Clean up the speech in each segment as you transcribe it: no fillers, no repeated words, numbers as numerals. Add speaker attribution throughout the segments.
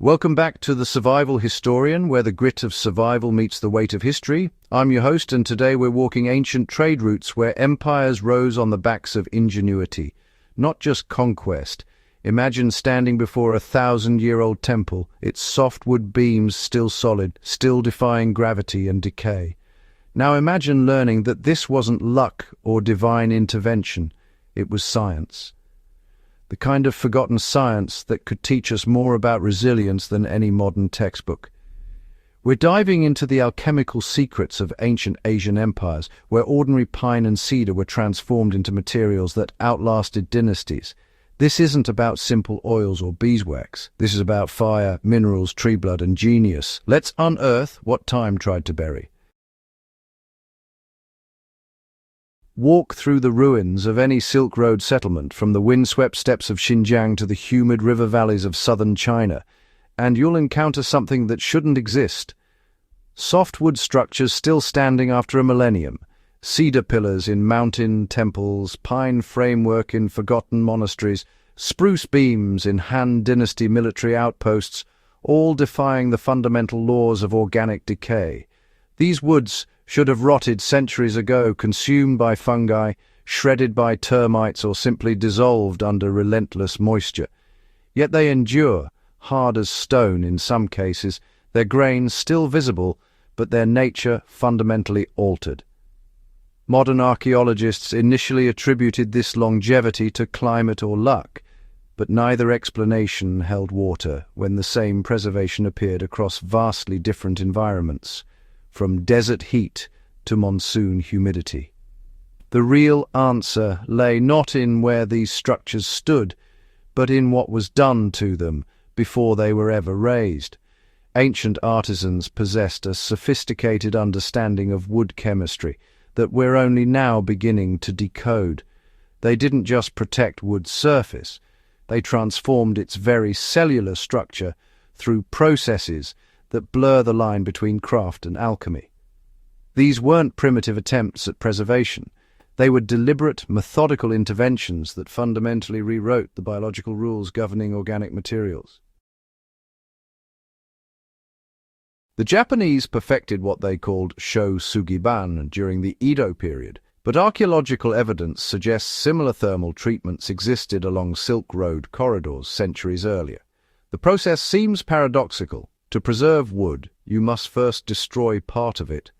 Speaker 1: Welcome back to The Survival Historian, where the grit of survival meets the weight of history. I'm your host, and today we're walking ancient trade routes where empires rose on the backs of ingenuity, not just conquest. Imagine standing before a 1,000-year-old temple, its softwood beams still solid, still defying gravity and decay. Now imagine learning that this wasn't luck or divine intervention, it was science. The kind of forgotten science that could teach us more about resilience than any modern textbook. We're diving into the alchemical secrets of ancient Asian empires, where ordinary pine and cedar were transformed into materials that outlasted dynasties. This isn't about simple oils or beeswax. This is about fire, minerals, tree blood, and genius. Let's unearth what time tried to bury. Walk through the ruins of any Silk Road settlement, from the windswept steppes of Xinjiang to the humid river valleys of southern China, and you'll encounter something that shouldn't exist. Softwood structures still standing after a millennium, cedar pillars in mountain temples, pine framework in forgotten monasteries, spruce beams in Han Dynasty military outposts, all defying the fundamental laws of organic decay. These woods should have rotted centuries ago, consumed by fungi, shredded by termites, or simply dissolved under relentless moisture. Yet they endure, hard as stone in some cases, their grains still visible, but their nature fundamentally altered. Modern archaeologists initially attributed this longevity to climate or luck, but neither explanation held water when the same preservation appeared across vastly different environments, from desert heat to monsoon humidity. The real answer lay not in where these structures stood, but in what was done to them before they were ever raised. Ancient artisans possessed a sophisticated understanding of wood chemistry that we're only now beginning to decode. They didn't just protect wood's surface, they transformed its very cellular structure through processes that blur the line between craft and alchemy. These weren't primitive attempts at preservation. They were deliberate, methodical interventions that fundamentally rewrote the biological rules governing organic materials. The Japanese perfected what they called sho sugiban during the Edo period, but archaeological evidence suggests similar thermal treatments existed along Silk Road corridors centuries earlier. The process seems paradoxical. To preserve wood, you must first destroy part of it.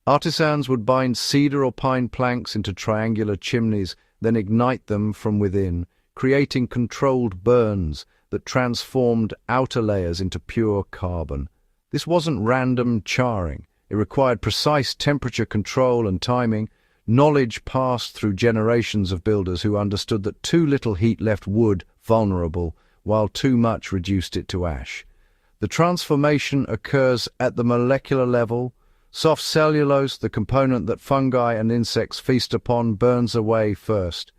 Speaker 1: Artisans would bind cedar or pine planks into triangular chimneys, then ignite them from within, creating controlled burns that transformed outer layers into pure carbon. This wasn't random charring. It required precise temperature control and timing. Knowledge passed through generations of builders who understood that too little heat left wood vulnerable, while too much reduced it to ash. The transformation occurs at the molecular level. Soft cellulose, the component that fungi and insects feast upon, burns away first.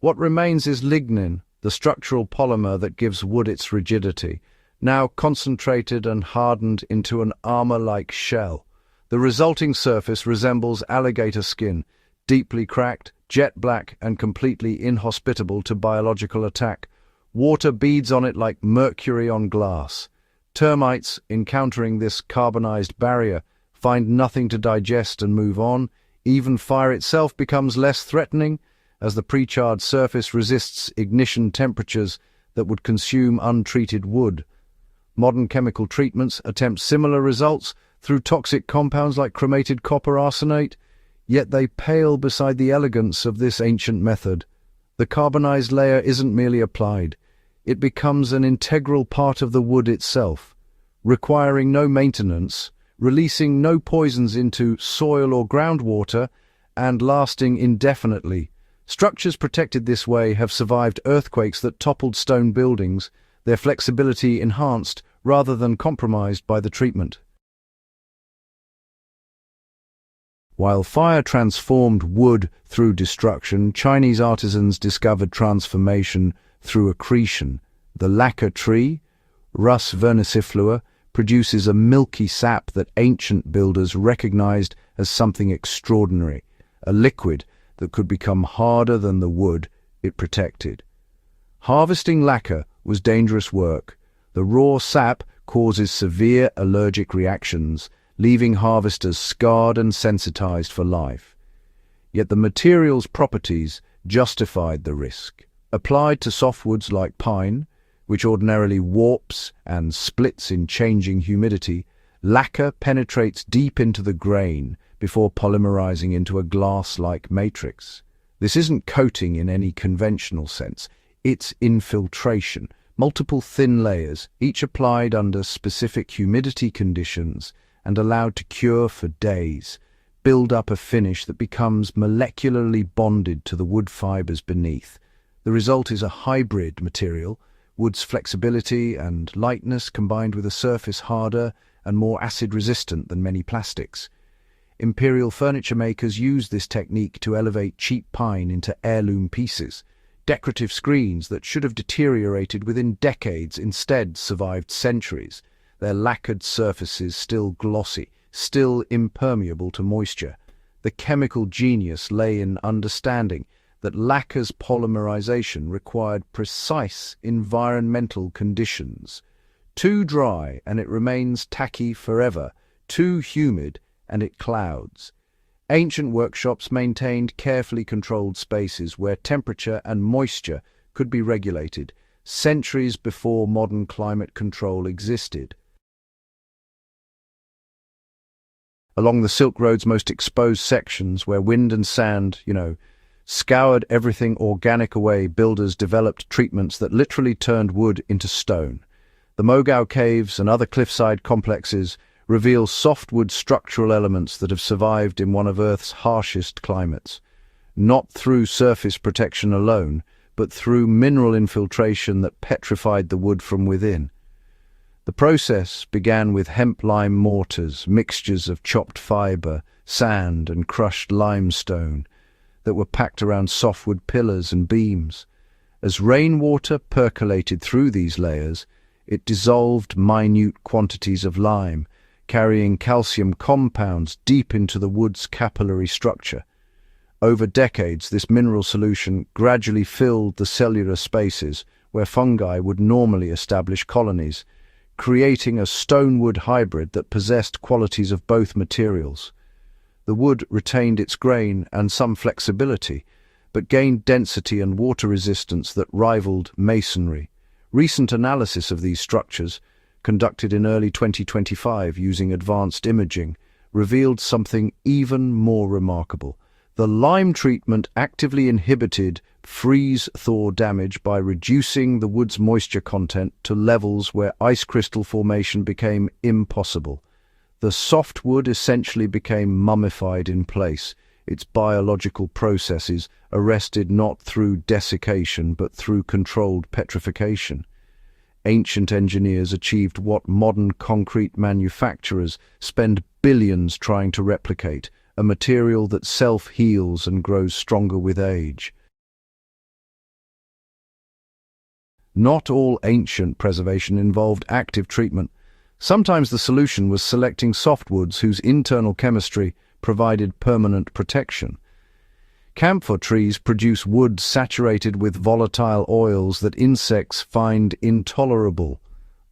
Speaker 1: What remains is lignin, the structural polymer that gives wood its rigidity, now concentrated and hardened into an armor-like shell. The resulting surface resembles alligator skin, deeply cracked, jet black, and completely inhospitable to biological attack. Water beads on it like mercury on glass. Termites, encountering this carbonized barrier, find nothing to digest and move on. Even fire itself becomes less threatening, as the pre-charred surface resists ignition temperatures that would consume untreated wood. Modern chemical treatments attempt similar results through toxic compounds like chromated copper arsenate, yet they pale beside the elegance of this ancient method. The carbonized layer isn't merely applied. It becomes an integral part of the wood itself, requiring no maintenance, releasing no poisons into soil or groundwater, and lasting indefinitely. Structures protected this way have survived earthquakes that toppled stone buildings, their flexibility enhanced rather than compromised by the treatment. While fire transformed wood through destruction, Chinese artisans discovered transformation through accretion. The lacquer tree, Rus verniciflua, produces a milky sap that ancient builders recognized as something extraordinary, a liquid that could become harder than the wood it protected. Harvesting lacquer was dangerous work. The raw sap causes severe allergic reactions, leaving harvesters scarred and sensitized for life. Yet the material's properties justified the risk. Applied to softwoods like pine, which ordinarily warps and splits in changing humidity, lacquer penetrates deep into the grain before polymerizing into a glass-like matrix. This isn't coating in any conventional sense. It's infiltration, multiple thin layers, each applied under specific humidity conditions and allowed to cure for days, build up a finish that becomes molecularly bonded to the wood fibers beneath. The result is a hybrid material, wood's flexibility and lightness combined with a surface harder and more acid-resistant than many plastics. Imperial furniture makers use this technique to elevate cheap pine into heirloom pieces. Decorative screens that should have deteriorated within decades instead survived centuries, their lacquered surfaces still glossy, still impermeable to moisture. The chemical genius lay in understanding that lacquer's polymerization required precise environmental conditions. Too dry and it remains tacky forever, too humid and it clouds. Ancient workshops maintained carefully controlled spaces where temperature and moisture could be regulated, centuries before modern climate control existed. Along the Silk Road's most exposed sections, where wind and sand, scoured everything organic away, builders developed treatments that literally turned wood into stone. The Mogao caves and other cliffside complexes reveal softwood structural elements that have survived in one of Earth's harshest climates, not through surface protection alone, but through mineral infiltration that petrified the wood from within. The process began with hemp-lime mortars, mixtures of chopped fiber, sand, and crushed limestone that were packed around softwood pillars and beams. As rainwater percolated through these layers, it dissolved minute quantities of lime, carrying calcium compounds deep into the wood's capillary structure. Over decades, this mineral solution gradually filled the cellular spaces where fungi would normally establish colonies, creating a stone-wood hybrid that possessed qualities of both materials. The wood retained its grain and some flexibility, but gained density and water resistance that rivaled masonry. Recent analysis of these structures, conducted in early 2025 using advanced imaging, revealed something even more remarkable. The lime treatment actively inhibited freeze-thaw damage by reducing the wood's moisture content to levels where ice crystal formation became impossible. The softwood essentially became mummified in place, its biological processes arrested not through desiccation but through controlled petrification. Ancient engineers achieved what modern concrete manufacturers spend billions trying to replicate, a material that self-heals and grows stronger with age. Not all ancient preservation involved active treatment. Sometimes the solution was selecting softwoods whose internal chemistry provided permanent protection. Camphor trees produce wood saturated with volatile oils that insects find intolerable.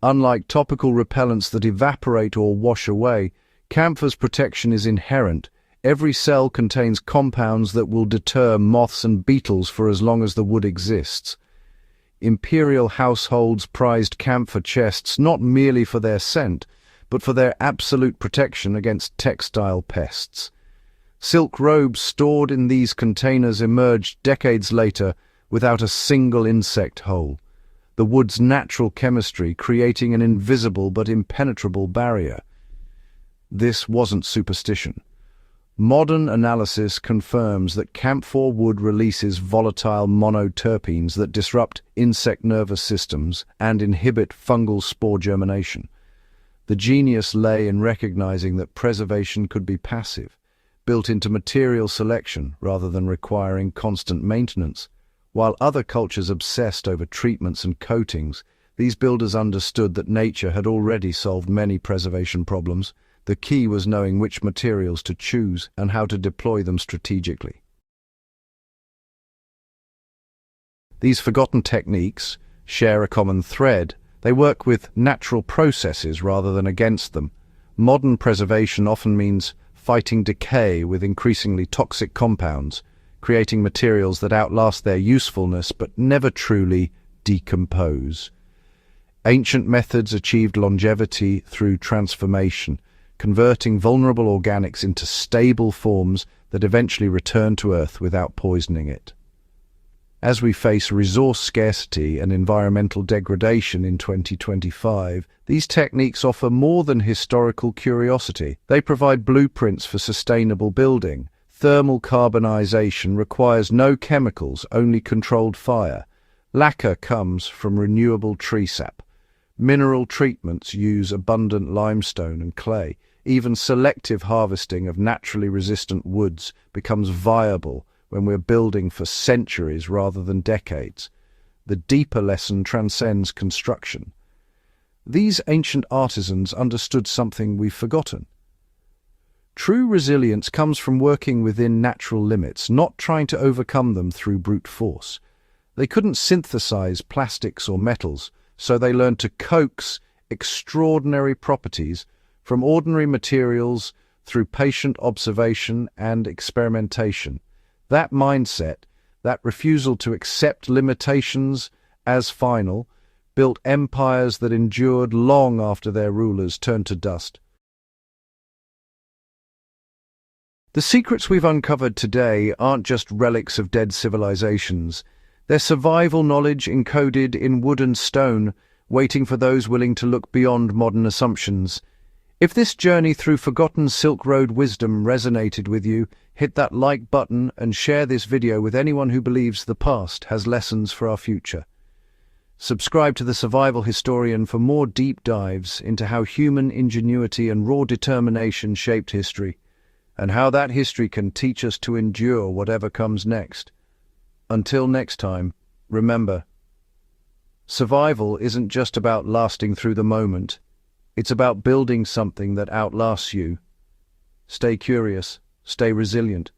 Speaker 1: Unlike topical repellents that evaporate or wash away, camphor's protection is inherent. Every cell contains compounds that will deter moths and beetles for as long as the wood exists. Imperial households prized camphor chests not merely for their scent, but for their absolute protection against textile pests. Silk robes stored in these containers emerged decades later without a single insect hole, the wood's natural chemistry creating an invisible but impenetrable barrier. This wasn't superstition. Modern analysis confirms that camphor wood releases volatile monoterpenes that disrupt insect nervous systems and inhibit fungal spore germination. The genius lay in recognizing that preservation could be passive, built into material selection rather than requiring constant maintenance. While other cultures obsessed over treatments and coatings, these builders understood that nature had already solved many preservation problems. The key was knowing which materials to choose and how to deploy them strategically. These forgotten techniques share a common thread: They work with natural processes rather than against them. Modern preservation often means fighting decay with increasingly toxic compounds, creating materials that outlast their usefulness but never truly decompose. Ancient methods achieved longevity through transformation, converting vulnerable organics into stable forms that eventually return to Earth without poisoning it. As we face resource scarcity and environmental degradation in 2025, these techniques offer more than historical curiosity. They provide blueprints for sustainable building. Thermal carbonization requires no chemicals, only controlled fire. Lacquer comes from renewable tree sap. Mineral treatments use abundant limestone and clay. Even selective harvesting of naturally resistant woods becomes viable when we're building for centuries rather than decades. The deeper lesson transcends construction. These ancient artisans understood something we've forgotten. True resilience comes from working within natural limits, not trying to overcome them through brute force. They couldn't synthesize plastics or metals, so they learned to coax extraordinary properties from ordinary materials through patient observation and experimentation. That mindset, that refusal to accept limitations as final, built empires that endured long after their rulers turned to dust. The secrets we've uncovered today aren't just relics of dead civilizations. They're survival knowledge encoded in wood and stone, waiting for those willing to look beyond modern assumptions. If this journey through forgotten Silk Road wisdom resonated with you, hit that like button and share this video with anyone who believes the past has lessons for our future. Subscribe to The Survival Historian for more deep dives into how human ingenuity and raw determination shaped history, and how that history can teach us to endure whatever comes next. Until next time, remember, survival isn't just about lasting through the moment. It's about building something that outlasts you. Stay curious, stay resilient,